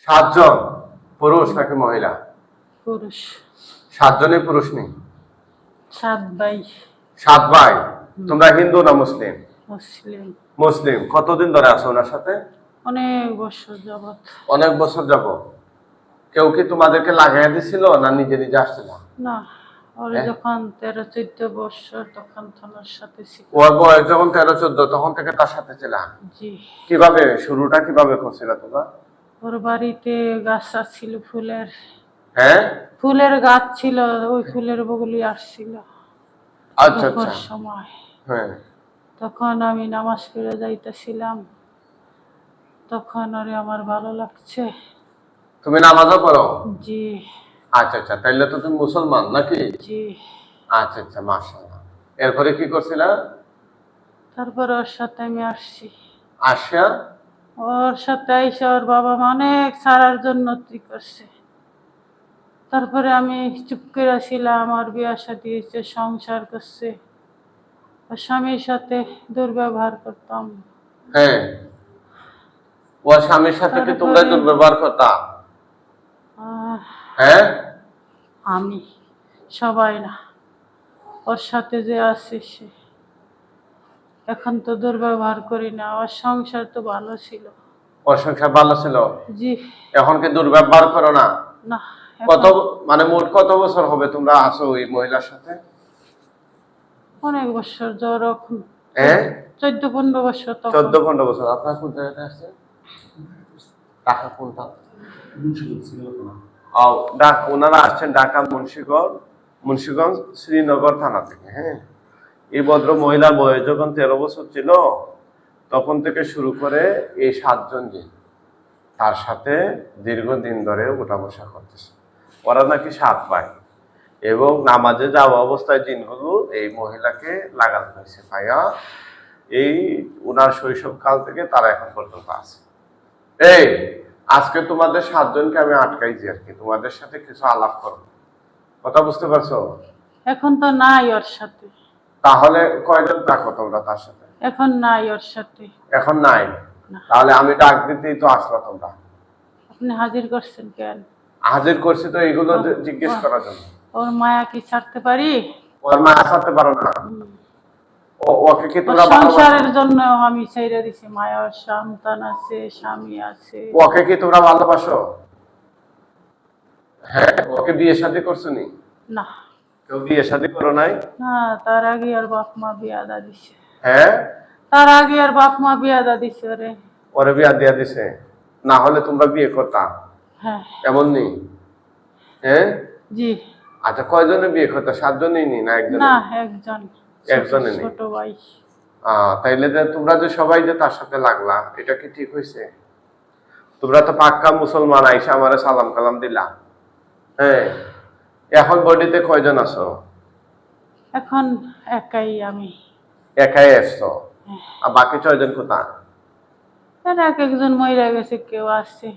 সাতজন পুরুষ নাকি মহিলা? পুরুষ। সাতজনই পুরুষ নেই? 7 ভাই। 7 ভাই। তোমরা হিন্দু না মুসলিম? মুসলিম। মুসলিম। কতদিন ধরে আছো ওনার সাথে? অনেক বছর যাবত। অনেক বছর যাবত। কেউ কি তোমাদেরকে লাগাই দিছিল না নিজে নিজে আসছিল? না, ওর যখন 13-14 বছর তখন তোমার সাথে ছিল। ওর বয়স যখন 13-14 তখন থেকে তার সাথে ছিলা? জি। কিভাবে শুরুটা কিভাবে করছিল তোমরা? ওর বাড়িতে গাছ ছিল ফুলের। হ্যাঁ, ফুলের গাছ ছিল, ওই ফুলের বগলি আসছিল আচ্ছা দুপুর আচ্ছা। সময়। হ্যাঁ, তখন আমি নামাজ পড়ে যাইতেছিলাম, তখন ওরে আমার ভালো লাগছে। তুমি নামাজও পড়ো? জি। আচ্ছা আচ্ছা, তাইলে তো তুমি মুসলমান নাকি? জি। আচ্ছা আচ্ছা, মাশাআল্লাহ। এরপরে কি করছিলা? তারপর ওর সাথে আমি আসছি। আসিয়া ওর সাথে আইসা ওর বাবা মা অনেক ছাড়ার জন্য করছে। তারপরে আমি চুপ করে ছিলাম। ওর বিয়ে শাদী হয়েছে, সংসার করছে। ওর স্বামীর সাথে দুর্ব্যবহার করতাম। হ্যাঁ, ওর স্বামীর সাথে কি তোমরা তারপরে দুর্ব্যবহার করতা? আহ, হ্যাঁ, আমি, সবাই না, ওর সাথে যে আছে সে। এখন তো দুর্ব্যবহার করি না, ওর সংসার তো ভালো ছিল। ওর সংসার ভালো ছিল? জি। এখন কি দুর্ব্যবহার করো না? না। কত এখন মানে মোট কত বছর হবে তোমরা আছো ওই মহিলার সাথে? অনেক বছর, যখন হ্যাঁ, 14-15 বছর তখন। 14-15 বছর। আপনার কোন জায়গাতে আসছে? ঢাকা কোনটা? ও, ওনারা আসছেন ঢাকা মুন্সিগঞ্জ শ্রীনগর থানা থেকে। হ্যাঁ, এই ভদ্র মহিলার বয়স যখন 13 বছর ছিল তখন থেকে শুরু করে এই 7 জন তার সাথে দীর্ঘদিন ধরে ওঠা বসা করতেছে। ওরা নাকি 7 ভাই এবং নামাজে যাওয়া অবস্থায় জিনগুলো এই মহিলাকে লাগানো হয়েছে ভাইয়া। এই ওনার শৈশবকাল থেকে তারা এখন পর্যন্ত আছে। এই আজকে তোমাদের 7 জনকে আমি আটকাইছি আর কি, তোমাদের সাথে কিছু আলাপ করবো। কথা বুঝতে পারছো? এখন তো নাই ওর সাথে। তাহলে কয়জন থাকো তোমরা তার সাথে? এখন নাই ওর সাথে। এখন নাই? না। তাহলে আমি ডাক দিতেই তো আসলো তোমরা। আপনি হাজির করছেন কেন? হাজির করছি তো এইগুলো জিজ্ঞেস করার জন্য। ওর মায়া কি ছাড়তে পারি? ওর মা আসাতে পারো না? ওকে কি ওর তোমরা ভালোবাসো? সংসারের জন্য আমি ছেড়ে দিছি। মায়া, ওর সন্তান আছে, স্বামী আছে। ওকে কি তোমরা ভালোবাসো? হ্যাঁ, ওকে বিয়ে শাদী করছো নি? না। কেউ বিয়ে শাদী করো নাই? না, তার আগে আর বাপ মা বিয়া দা দিছে। হ্যাঁ, তার আগে আর বাপ মা বিয়া দা দিছে ওরে। ওরে বিয়া দিয়া দিছে? না হলে তোমরা বিয়ে করতা? হ্যাঁ। এমন নেই? হ্যাঁ। জি। আচ্ছা, কয়জনে বিয়ে করতে? 7 জনই নি না একজন? না, একজন। একজনে নেই? ছোট ভাই। তাইলে যে তোমরা যে সবাই যে তার সাথে লাগলা, এটা কি ঠিক হয়েছে? তোমরা তো পাক্কা মুসলমান, আইসা আমারে সালাম কালাম দিলা। হ্যাঁ, এখন বডিতে কয়জন আছো? এখন একাই আমি। একাই আসছো? আর বাকি 6 জন কোথায়? এর এক একজন মইরা গেছে, কেউ আসছে।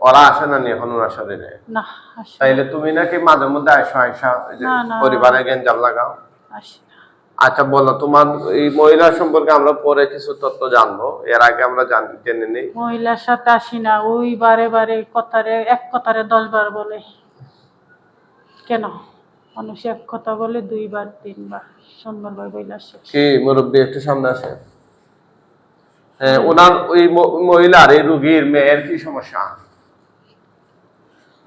ওরা আসে না নি এখন ওনার শরীরে? না, আসে না। তাইলে তুমি নাকি মাঝে মধ্যে আইসা না, না, পরিবারে গেঞ্জাম লাগাও? আসে না। আচ্ছা বলো, তোমার এই মহিলা সম্পর্কে আমরা পরে কিছু তথ্য জানবো, এর আগে আমরা জেনে নিই। মহিলার সাথে আসি না, ওই বারে বারে কথারে এক কথারে 10 বার বলে। কেন? মানুষ এক কথা বলে 2 বার 3 বার সুন্দরভাবে বইলা শেষ। কি মুরব্বী একটু সামনে আসে। হ্যাঁ, ওনার ওই মহিলার এই রোগীর মেয়ের কি সমস্যা?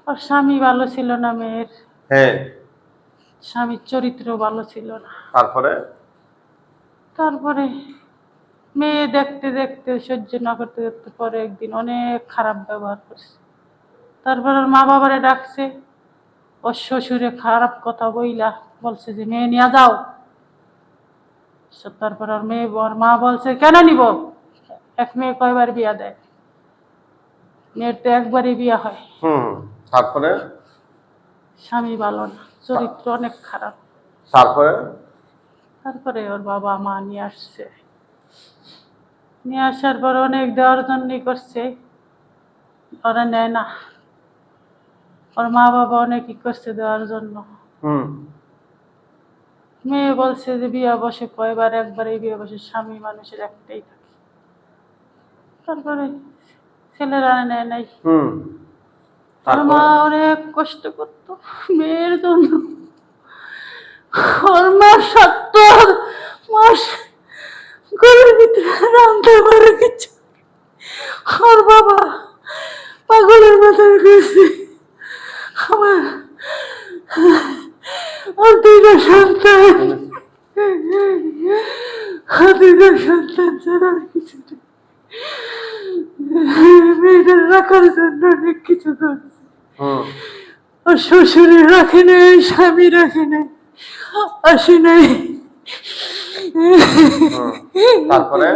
ওর স্বামী ভালো ছিল না মেয়ের। হ্যাঁ, স্বামীর চরিত্র ভালো ছিল না। তারপরে? তারপরে মেয়ে দেখতে দেখতে সহ্য না করতে করতে পরে একদিন অনেক খারাপ ব্যবহার করছে। তারপর ওর মা বাবারে ডাকছে। ওর শ্বশুরে খারাপ কথা বইলা বলছে যে মেয়ে নিয়ে যাও। তারপর ওর মা বলছে কেন নিব? এক মেয়ে কয়বার বিয়া দেয়? মেয়ের তো একবারই বিয়া হয়। তারপরে? স্বামী ভালো না, চরিত্র অনেক খারাপ। তারপরে? তারপরে ওর বাবা মা নিয়ে আসছে। নিয়ে আসার পর অনেক দেওয়ার জন্যই করছে, ওরা নেয় না। ওর মা বাবা অনেকই করছে দেওয়ার জন্য। মেয়ে বলছে যে বিয়া বসে কয়বার, একবারই বিয়ে বসে, স্বামী মানুষের একটাই থাকে। তারপরে ছেলেরা নেয় নাই। হুম, ওর মা অনেক কষ্ট করতো মেয়ের জন্য। ওর মা 7 মাস ঘরের ভিতরে রাঁধতে পারে কিছু। ওর বাবা পাগলের মতন গেছে। আমার ওর 2টা সন্তান, ওর 2টা সন্তান ছাড়া আর কিছু নেই। মেয়েদের রাখার জন্য অনেক কিছু করছে। হুম, ওর শ্বশুরে রাখে নাই, স্বামী রাখে নাই, আসে নাই। তারপরে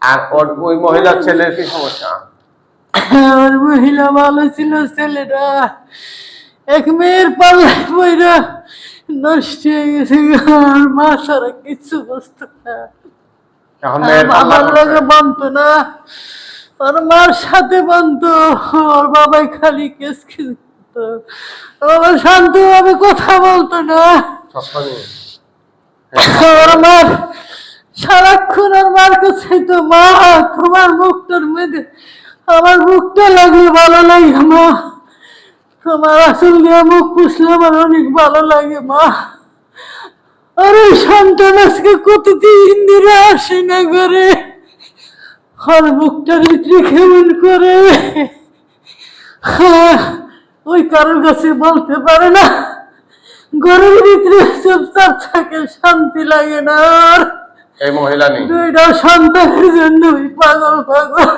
আর ওই মহিলার ছেলের কি সমস্যা? আর মহিলা ভালো ছিল, ছেলেটা এক মেয়ের পাল্লায় পইরা নষ্ট হয়ে গেছে। আর মা ছাড়া কিছু বুঝতো না। এখন আর মেয়ের পাল্লা বাবার পড়ছে। লগে বানতো না, ওর মার সাথে বানতো। ওর বাবাই খালি কেস খেলতো। বাবা শান্ত ভাবে কথা বলতো না। সবসময় ওর মার সারাক্ষণ ওর মার কাছে তো, মা তোমার মুখটার মধ্যে আমার মুখটা লাগলে ভালো লাগে মা, তোমার আসল দিয়ে মুখ পুষলে আমার অনেক ভালো লাগে মা। আরে সন্তান আজকে কতদিন ধরে আসে না ঘরে, আর মুখটার ভিতরে কেমন করে ওই কারোর কাছে বলতে পারে না। ঘরের ভিতরে চুপচাপ থাকে, শান্তি লাগে না। আর এই মহিলা নেই। 2টা সন্তানের জন্য ওই পাগল পাগল।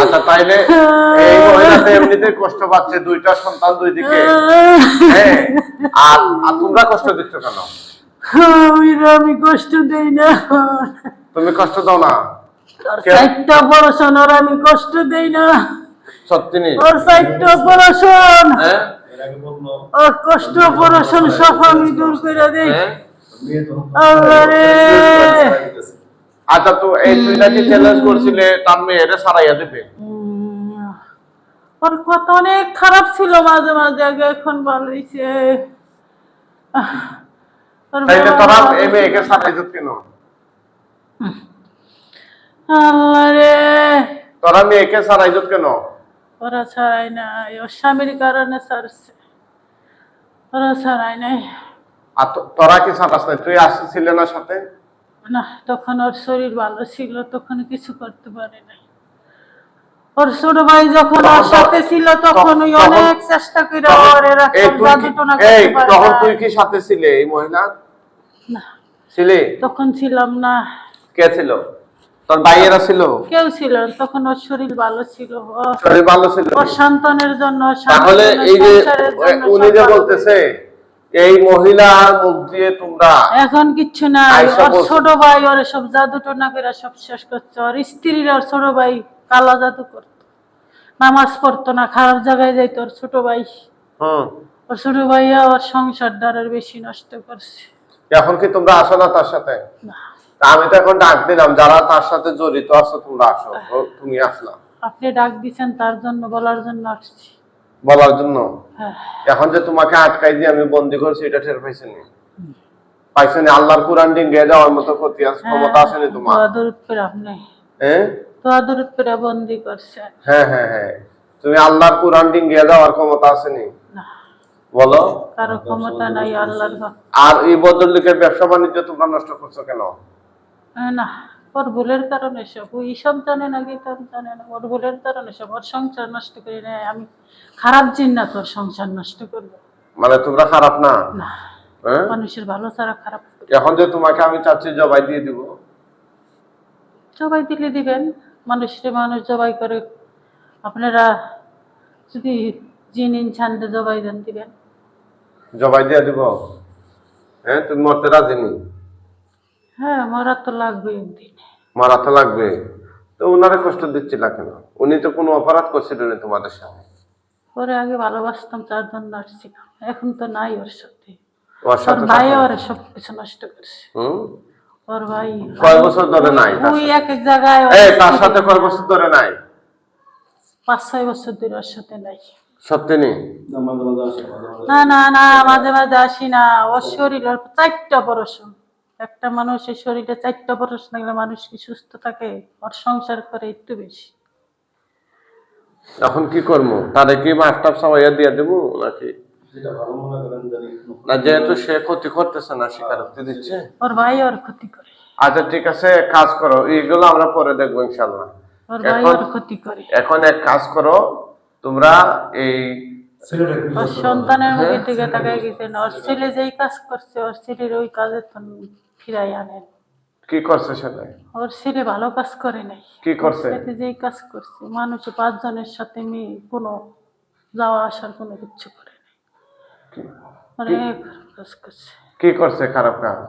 আচ্ছা, তাইলে এই মহিলা তো এমনিতে কষ্ট পাচ্ছে, 2টা সন্তান 2 দিকে। হ্যাঁ, আর আর তোমরা কষ্ট দিচ্ছ কেন? আমি কষ্ট দেই না। তুমি কষ্ট দাও না? ওর 4টা অপারেশন, আর আমি কষ্ট দেই না। সত্যি নেই। ওর 4টা অপারেশন, হ্যাঁ, ওর কষ্ট অপারেশন সব আমি দূর করে দেই। হ্যাঁ। আল্লাহ রে। আচ্ছা, তো এই তুই নাকি চ্যালেঞ্জ করছিলে তার মেয়েরে সারাইয়া দেবে? ওর কথা অনেক খারাপ ছিল মাঝে মাঝে, আগে এখন ভালো হয়েছে। তাইলে তোরা এই মেয়েকে সারাই দিত কেন? আল্লাহ রে। তোরা মেয়েকে সারাই দিত কেন? ওরা ছাড়াই নাই, ওর স্বামীর কারণে ছাড়ছে, ওরা ছাড়াই নাই। আর তোরা কি সারাস নাই? তুই আসছিলি না সাথে? না, তখন ওর শরীর ভালো ছিল, তখন কিছু করতে পারে নাই। ওর ছোট ভাই যখন ওর সাথে ছিল তখন ওই অনেক চেষ্টা করে ওরে রাখার জাদুটনা করতে পারে তখন নাই। তুই কি সাথে ছিলে এই মহিলা? না, ছিলে? তখন ছিলাম না। কে ছিল? তোর ভাইয়েরা ছিল? কেউ ছিল না, তখন ওর শরীর ভালো ছিল। শরীর ভালো ছিল? ওর সন্তানের জন্য, তাহলে এই যে সংসারের জন্য উনি সব যে ভালো বলতেছে এই মহিলার মুখ দিয়ে তোমরা এখন কিচ্ছু নাই। আয়শা ওর বলছে। ছোট ভাই ওর সব জাদু টোনা করে সব শেষ করছে। ওর স্ত্রীর ওর ছোট ভাই কালা জাদু করতো, নামাজ পড়তো না, খারাপ জায়গায় যাইতো ওর ছোট ভাই। হুম। ওর ছোট ভাইয়া ওর সংসার দ্বারের বেশি নষ্ট করছে। এখন কি তোমরা আসো না তার সাথে? না, তা আমি তো এখন ডাক দিলাম, যারা তার সাথে জড়িত আছো তোমরা আসো। তুমি আসলা আপনি ডাক দিছেন তার জন্য, বলার জন্য আসছি। বলার জন্য? হ্যাঁ। এখন যে তোমাকে আটকাই দিয়ে আমি বন্দি করছি, এটা টের পাইছেনি? পাইছেনি? আল্লাহর কোরআন ডিঙ্গে যাওয়ার মতো ক্ষমতা আসেনি তোমার? দোয়া দরুদ করে আপনি, হ্যাঁ, দোয়া দরুদ করে বন্দি করছেন। হ্যাঁ, হ্যাঁ, হ্যাঁ। তুমি আল্লাহর কোরআন ডিঙ্গে যাওয়ার ক্ষমতা আসেনি? না, বলো। কারো ক্ষমতা নাই, আল্লাহর ভক্ত। আর এই ভদ্রলোকের ব্যবসা বাণিজ্য তোমরা নষ্ট করছো কেন? না, ওর ভুলের কারণে সব, ওই সব জানে না, গীতা জানে না, ওর ভুলের কারণে সব। ওর সংসার নষ্ট করে নেয়, আমি খারাপ জিন্না তোর সংসার নষ্ট করবো? মানে তোমরা খারাপ না? না, হ্যাঁ? মানুষের ভালো ছাড়া খারাপ করে। এখন যে তোমাকে আমি চাচ্ছি জবাই দিয়ে দিব। জবাই দিলে দিবেন, মানুষের মানুষ জবাই করে। আপনারা যদি জিন ইনসানকে জবাই দেন, দিবেন। জবাই দিয়ে দিব? হ্যাঁ, তুমি মরতে রাজি নি? হ্যাঁ, মরা তো লাগবে একদিন। মারা তো লাগবে। তো ওনারে কষ্ট দিচ্ছিল কেন? উনি তো কোনো অপরাধ করছিলেন না তোমাদের সাথে। পরে আগে ভালোবাসতাম, তার জন্য আসছিলাম। এখন তো নাই ওর সাথে। ওর ওর সাথে ভাই থাকো। ওর সবকিছু নষ্ট করছে। ওর ভাই কয় বছর ধরে নাই তার ওই সাথে? এক এক জায়গায় এই তার সাথে কয় বছর ধরে নাই? 5-6 বছর ধরে ওর সাথে নাই। সত্যি নেই? না না না, মাঝে মাঝে আসি না। ওর শরীর, ওর 4টা অপারেশন। একটা মানুষের শরীরে 4টা বরস লাগলে মানুষ কি সুস্থ থাকে? ওর সংসার করে একটু বেশি। এখন কি করবো? তারে কি মাস্টার সবাইয়া দিয়ে দেবো নাকি? যেটা ভালো মনে করেন জানি না, যেহেতু সে ক্ষতি করতেছে না, স্বীকারোক্তি দিচ্ছে। ওর ভাই ওর ক্ষতি করে, আচ্ছা ঠিক আছে, কাজ করো, এইগুলো আমরা পরে দেখবো ইনশাল্লাহ। ওর ভাই এখন ওর ক্ষতি করে। এখন এক কাজ করো, তোমরা এই ছেলেটা কি ওর করতে সন্তানের পারে? মুখের দিকে তাকাই গেছেন, ওর ছেলে যেই কাজ করছে ওর ছেলের ওই কাজে তো ফিরাই আনেন। কি করছে সেটা? ওর ছেলে ভালো কাজ করে নাই। কি করছে? ওর ছেলে যেই কাজ করছে, মানুষ 5 জনের সাথে মেয়ে কোনো যাওয়া আসার কোনো কিছু করে নাই, অনেক কাজ করছে। কি করছে খারাপ কাজ?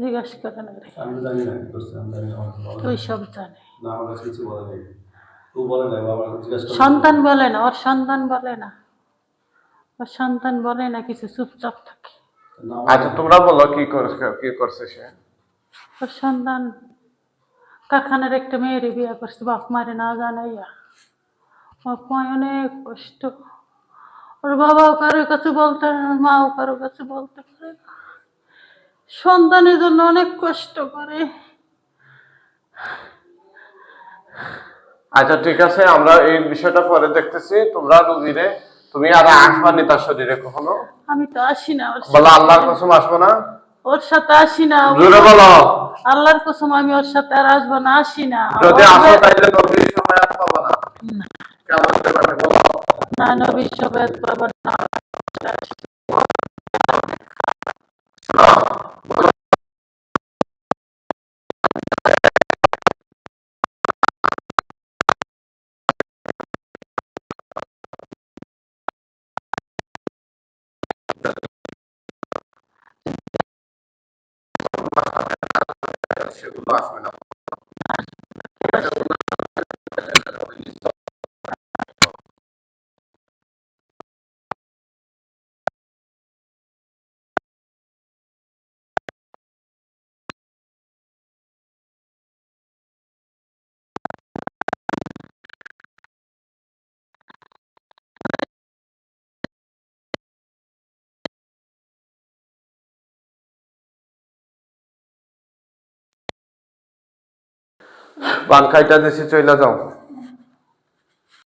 জিজ্ঞাসা করে না রে, আমি জানি না কি করছে, আমি জানি না, আমাকে বলে নাই। ওই সব জানে। না, আমার কাছে কিছু বলে নাই। ও বলে নাই, বাবা আমাকে জিজ্ঞাসা করছে। সন্তান বলে না, ওর সন্তান বলে না, ওর সন্তান বলে না কিছু, চুপচাপ থাকে। না, আচ্ছা তোমরা বলো কি করছে সে? ওর সন্তান কারখানার একটা মেয়েরে বিয়ে করছে বাপ মারে না জানাইয়া। বাপ মায় অনেক কষ্ট, ওর বাবাও কারোর কাছে বলতে পারে না, ওর মাও কারোর কাছে বলতে পারে না, সন্তানের জন্য অনেক কষ্ট করে। আচ্ছা ঠিক আছে, আমরা এই বিষয়টা পরে দেখতেছি। তোমরা রুগীরে, তুমি আর আসবানি তার শরীরে কখনো? আমি তো আসি না ওর বলো সাথে, আল্লাহর কসম আসবো না। ওর সাথে আসি না। জোরে বলো। আল্লাহর কসম আমি ওর সাথে আর আসবো না, আসি না। যদি ওর আসো যে- তাইলে নবীর সময় আর পাবো না। কেমন ব্যাপারটা বলো। না, নবীর সবাই পাবো না। সেগুলো আসবে না। পান খাইটা দেশে চলে যাও।